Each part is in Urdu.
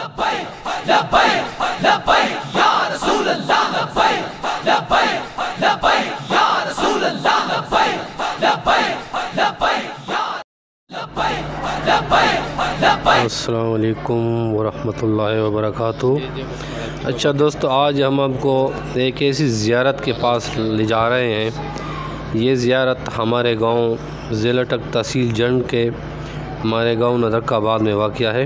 لبیک لبیک لبیک یا رسول اللہ لبیک لبیک لبیک یا رسول اللہ لبیک لبیک لبیک یا لبیک لبیک لبیک۔ السلام علیکم ورحمۃ اللہ وبرکاتہ۔ اچھا دوستو، آج ہم آپ کو ایک ایسی زیارت کے پاس لے جا رہے ہیں۔ یہ زیارت ہمارے گاؤں ضلع ٹک تحصیل جنڈ کے ہمارے گاؤں ندرک آباد میں واقع ہے۔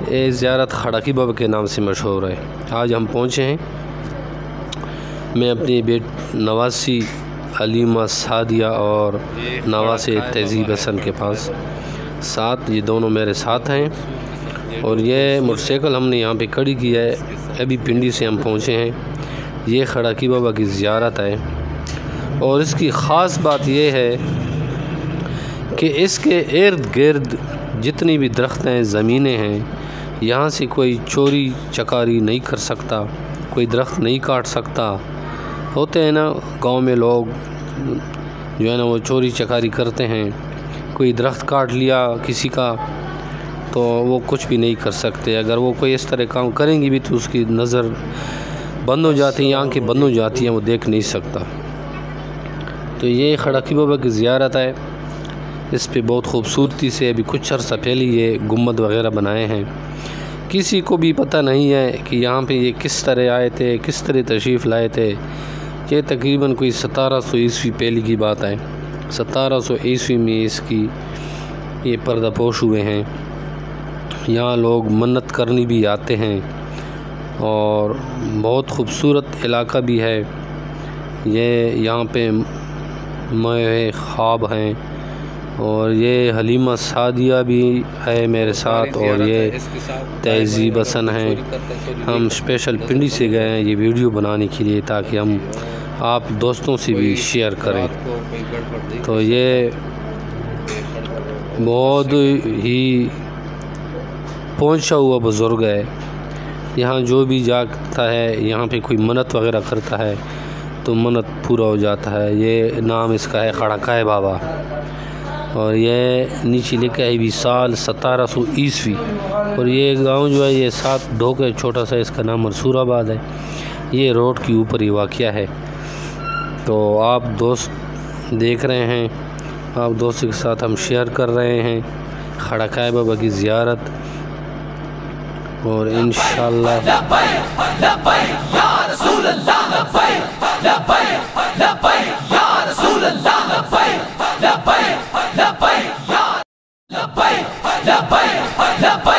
یہ زیارت کھڑکی بابا کے نام سے مشہور ہے۔ آج ہم پہنچے ہیں۔ میں اپنی نواسی حلیمہ سعدیہ اور نواز تہذیب حسن کے پاس ساتھ، یہ دونوں میرے ساتھ ہیں، اور یہ موٹر سائیکل ہم نے یہاں پہ کھڑی کی ہے۔ ابھی پنڈی سے ہم پہنچے ہیں۔ یہ کھڑکی بابا کی زیارت ہے، اور اس کی خاص بات یہ ہے کہ اس کے ارد گرد جتنی بھی درخت ہیں، زمینیں ہیں، یہاں سے کوئی چوری چکاری نہیں کر سکتا، کوئی درخت نہیں کاٹ سکتا۔ ہوتے ہیں نا گاؤں میں لوگ جو ہے نا وہ چوری چکاری کرتے ہیں، کوئی درخت کاٹ لیا کسی کا تو وہ کچھ بھی نہیں کر سکتے۔ اگر وہ کوئی اس طرح کام کریں گی بھی تو اس کی نظر بند ہو جاتی ہیں، آنکھیں بند ہو جاتی ہیں، وہ دیکھ نہیں سکتا۔ تو یہ کھڑکی بابا کی زیارت ہے۔ اس پہ بہت خوبصورتی سے ابھی کچھ عرصہ پہلے یہ گنبد وغیرہ بنائے ہیں۔ کسی کو بھی پتہ نہیں ہے کہ یہاں پہ یہ کس طرح آئے تھے، کس طرح تشریف لائے تھے۔ یہ تقریباً کوئی 1700 عیسوی پہلے کی بات ہے۔ 1700 عیسوی میں اس کی یہ پردہ پوش ہوئے ہیں۔ یہاں لوگ منت کرنی بھی آتے ہیں، اور بہت خوبصورت علاقہ بھی ہے یہ۔ یہاں پہ مائے خواب ہیں، اور یہ حلیمہ سعدیہ بھی ہے میرے ساتھ، اور یہ تہذیب حسن ہیں۔ ہم اسپیشل پنڈی سے گئے ہیں یہ ویڈیو بنانے کے لیے، تاکہ ہم آپ دوستوں سے بھی شیئر کریں۔ تو یہ بہت ہی پہنچا ہوا بزرگ ہے۔ یہاں جو بھی جاتا ہے، یہاں پہ کوئی منت وغیرہ کرتا ہے تو منت پورا ہو جاتا ہے۔ یہ نام اس کا ہے کھڑکائے بابا، اور یہ نیچے لکھا ہے بھی سال 1700 عیسوی۔ اور یہ گاؤں جو ہے یہ 7 ڈھوکے چھوٹا سا، اس کا نام منصور آباد ہے۔ یہ روڈ کے اوپر ہی واقع ہے۔ تو آپ دوست دیکھ رہے ہیں، آپ دوستوں کے ساتھ ہم شیئر کر رہے ہیں کھڑکائے بابا کی زیارت، اور انشاءاللہ لبیک لبیک یا رسول اللہ لبیک لبیک لبیک یا رسول اللہ لبیک لبیک لبیک یا لبیک لبیک لبیک